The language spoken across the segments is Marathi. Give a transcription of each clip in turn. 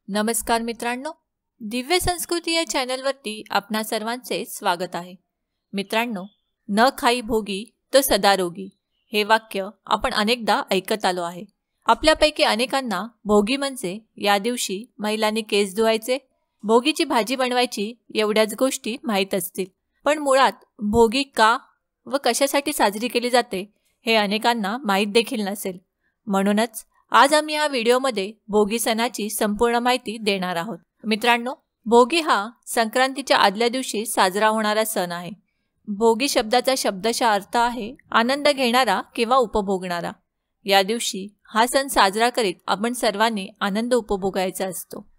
नमस्कार मित्रांनो, दिव्य संस्कृती या चॅनलवरती आपणा सर्वांचे स्वागत आहे. मित्रांनो, न खाई भोगी तो सदा रोगी हे वाक्य आपण अनेकदा ऐकत आलो आहे. आपल्यापैकी अनेकांना भोगी म्हणजे या दिवशी महिलांनी केस धुवायचे, भोगीची भाजी बनवायची एवढ्याच गोष्टी माहीत असतील. पण मुळात भोगी का व कशासाठी साजरी केली जाते हे अनेकांना माहीत देखील नसेल. म्हणूनच आज आम्ही या व्हिडिओमध्ये भोगी सणाची संपूर्ण माहिती देणार आहोत. मित्रांनो, भोगी हा संक्रांतीच्या आदल्या दिवशी साजरा होणारा सण आहे. भोगी शब्दाचा शब्दशः अर्थ आहे आनंद घेणारा किंवा उपभोगणारा. या दिवशी हा सण साजरा करीत आपण सर्वांनी आनंद उपभोगायचा असतो.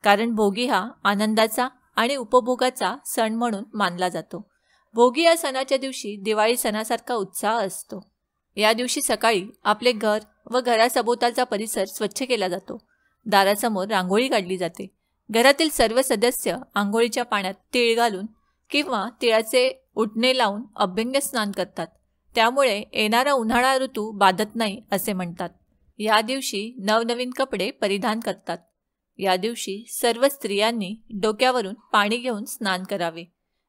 कारण भोगी हा आनंदाचा आणि उपभोगाचा सण म्हणून मानला जातो. भोगी या सणाच्या दिवशी दिवाळी सणासारखा उत्साह असतो. या दिवशी सकाळी आपले घर व घरासभोवतालचा परिसर स्वच्छ केला जातो. दारासमोर रांगोळी काढली जाते. घरातील सर्व सदस्य आंघोळीच्या पाण्यात तीळ घालून किंवा तिळाचे उटणे लावून अभ्यंग स्नान करतात. त्यामुळे येणारा उन्हाळा ऋतू बाधत नाही असे म्हणतात. या दिवशी नवनवीन कपडे परिधान करतात. या दिवशी सर्व स्त्रियांनी डोक्यावरून पाणी घेऊन स्नान करावे.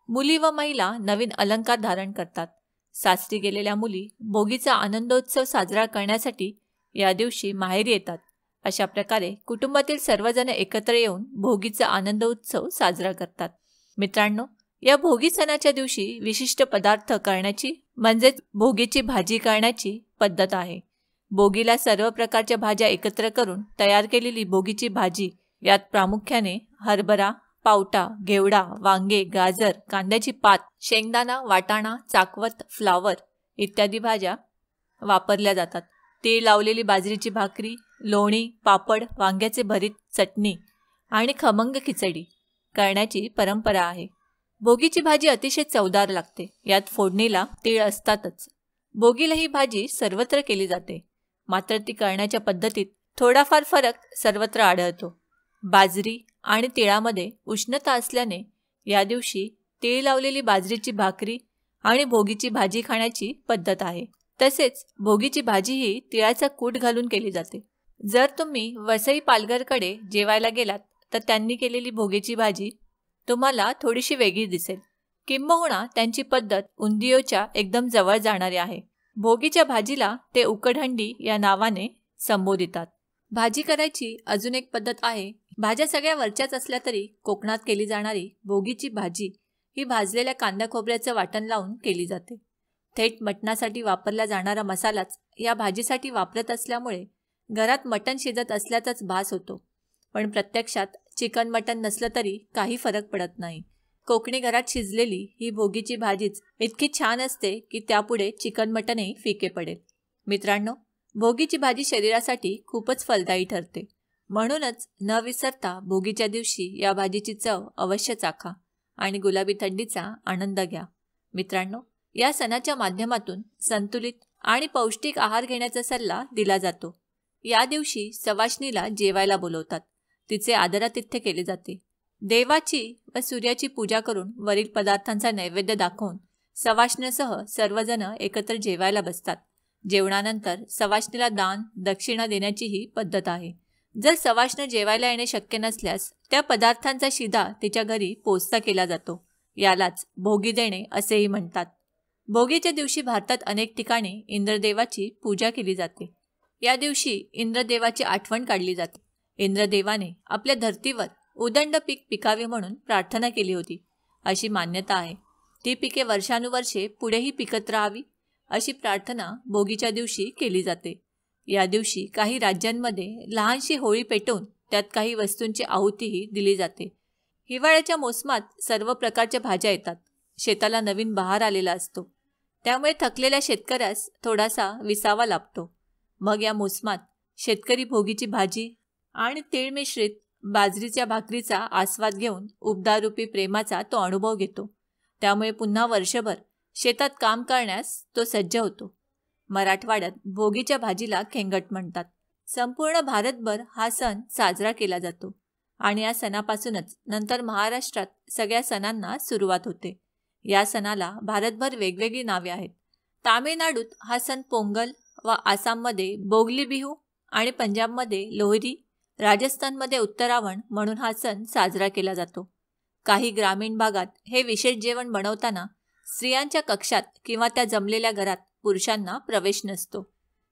मुली व महिला नवीन अलंकार धारण करतात. सासरी गेलेल्या मुली भोगीचा आनंदोत्सव साजरा करण्यासाठी या दिवशी माहेरी येतात. अशा प्रकारे कुटुंबातील सर्वजण एकत्र येऊन भोगीचा आनंदोत्सव साजरा करतात. मित्रांनो, या भोगी सणाच्या दिवशी विशिष्ट पदार्थ करण्याची म्हणजेच भोगीची भाजी करण्याची पद्धत आहे. भोगीला सर्व प्रकारच्या भाज्या एकत्र करून तयार केलेली भोगीची भाजी, यात प्रामुख्याने हरभरा, पावटा, घेवडा, वांगे, गाजर, कांद्याची पात, शेंगदाणा, वाटाणा, चाकवत, फ्लावर इत्यादी भाज्या वापरल्या जातात. तीळ लावलेली बाजरीची भाकरी, लोणी, पापड, वांग्याचे भरीत, चटणी आणि खमंग खिचडी करण्याची परंपरा आहे. भोगीची भाजी अतिशय चवदार लागते. यात फोडणीला तीळ असतातच. भोगीला ही भाजी सर्वत्र केली जाते. मात्र ती करण्याच्या पद्धतीत थोडाफार फरक सर्वत्र आढळतो. बाजरी आणि तिळामध्ये उष्णता असल्याने या दिवशी तीळ लावलेली बाजरीची भाकरी आणि भोगीची भाजी खाण्याची पद्धत आहे. तसेच भोगीची भाजी ही तिळाचा कूट घालून केली जाते. जर तुम्ही वसई पालघरकडे जेवायला गेलात तर त्यांनी केलेली भोगीची भाजी तुम्हाला थोडीशी वेगळी दिसेल. किंबहुना त्यांची पद्धत उंदियोच्या एकदम जवळ जाणारी आहे. भोगीच्या भाजीला ते उकडहंडी या नावाने संबोधितात. भाजी करायची अजून एक पद्धत आहे. भाज्या सगळ्या वरच्याच असल्या तरी कोकणात केली जाणारी भोगीची भाजी ही भाजलेल्या कांदा खोबऱ्याचं वाटण लावून केली जाते. थेट मटणासाठी वापरला जाणारा मसालाच या भाजीसाठी वापरत असल्यामुळे घरात मटण शिजत असल्याचाच भास होतो. पण प्रत्यक्षात चिकन मटण नसलं तरी काही फरक पडत नाही. कोकणी घरात शिजलेली ही भोगीची भाजीच इतकी छान असते की त्यापुढे चिकन मटणही फिके पडेल. मित्रांनो, भोगीची भाजी शरीरासाठी खूपच फलदायी ठरते. म्हणूनच न विसरता भोगीच्या दिवशी या भाजीची चव अवश्य चाखा आणि गुलाबी थंडीचा आनंद घ्या. मित्रांनो, या सणाच्या माध्यमातून संतुलित आणि पौष्टिक आहार घेण्याचा सल्ला दिला जातो. या दिवशी सवाष्णीला जेवायला बोलवतात. तिचे आदरातिथ्य केले जाते. देवाची व सूर्याची पूजा करून वरील पदार्थांचा नैवेद्य दाखवून सवाष्णीसह सर्वजण एकत्र जेवायला बसतात. जेवणानंतर सवाष्णीला दान दक्षिणा देण्याचीही पद्धत आहे. जर सवाष्ण जेवायला येणे शक्य नसल्यास त्या पदार्थांचा शिदा तिच्या घरी पोचता केला जातो. यालाच भोगी देणे असेही म्हणतात. भोगीच्या दिवशी भारतात अनेक ठिकाणी इंद्रदेवाची पूजा केली जाते. या दिवशी इंद्रदेवाची आठवण काढली जाते. इंद्रदेवाने आपल्या धर्तीवर उदंड पीक पिकावे म्हणून प्रार्थना केली होती अशी मान्यता आहे. ती पिके वर्षानुवर्षे पुढेही पिकत राहावी अशी प्रार्थना भोगीच्या दिवशी केली जाते. या दिवशी काही राज्यांमध्ये लहानशी होळी पेटवून त्यात काही वस्तूंची आहुतीही दिली जाते. हिवाळ्याच्या मोसमात सर्व प्रकारच्या भाज्या येतात. शेताला नवीन बहार आलेला असतो. त्यामुळे थकलेल्या शेतकऱ्यास थोडासा विसावा लाभतो. मग या मोसमात शेतकरी भोगीची भाजी आणि तीळ मिश्रित बाजरीच्या भाकरीचा आस्वाद घेऊन उबदारूपी प्रेमाचा तो अनुभव घेतो. त्यामुळे पुन्हा वर्षभर शेतात काम करण्यास तो सज्ज होतो. मराठवाड्यात भोगीच्या भाजीला खेंगट म्हणतात. संपूर्ण भारतभर हा सण साजरा केला जातो आणि या सणापासूनच नंतर महाराष्ट्रात सगळ्या सणांना सुरुवात होते. या सणाला भारतभर वेगवेगळी नावे आहेत. तामिळनाडूत हा सण पोंगल व आसाममध्ये बोगली बिहू आणि पंजाबमध्ये लोहरी, राजस्थानमध्ये उत्तरावण म्हणून हा सण साजरा केला जातो. काही ग्रामीण भागात हे विशेष जेवण बनवताना स्त्रियांच्या कक्षात किंवा त्या जमलेल्या घरात पुरुषांना प्रवेश नसतो.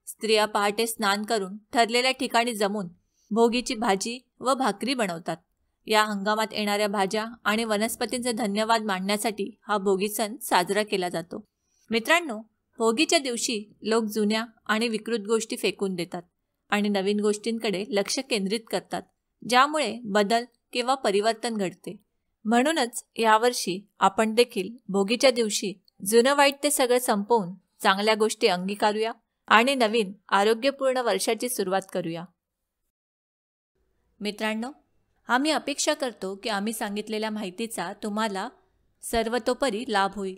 स्त्रिया पहाटे स्नान करून ठरलेल्या ठिकाणी जमून भोगीची भाजी व भाकरी बनवतात. या हंगामात येणाऱ्या भाज्या आणि वनस्पतींचे धन्यवाद मांडण्यासाठी हा भोगी सण साजरा केला जातो. मित्रांनो, भोगीच्या दिवशी लोक जुन्या आणि विकृत गोष्टी फेकून देतात आणि नवीन गोष्टींकडे लक्ष केंद्रित करतात, ज्यामुळे बदल किंवा परिवर्तन घडते. म्हणूनच यावर्षी आपण देखील भोगीच्या दिवशी जुनं वाईट ते सगळं संपवून चांगल्या गोष्टी अंगीकारूया आणि नवीन आरोग्यपूर्ण वर्षाची सुरुवात करूया. मित्रांनो, आम्ही अपेक्षा करतो की आम्ही सांगितलेल्या माहितीचा तुम्हाला सर्वतोपरी लाभ होईल.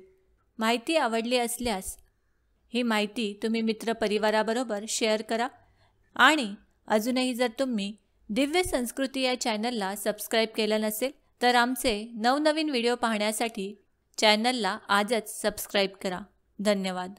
माहिती आवडली असल्यास ही माहिती तुम्ही मित्रपरिवाराबरोबर शेअर करा आणि अजूनही जर तुम्ही दिव्य संस्कृती या चॅनलला सबस्क्राईब केलं नसेल तर आमचे नवनवीन व्हिडिओ पाहण्यासाठी चॅनलला आजच सबस्क्राईब करा. धन्यवाद.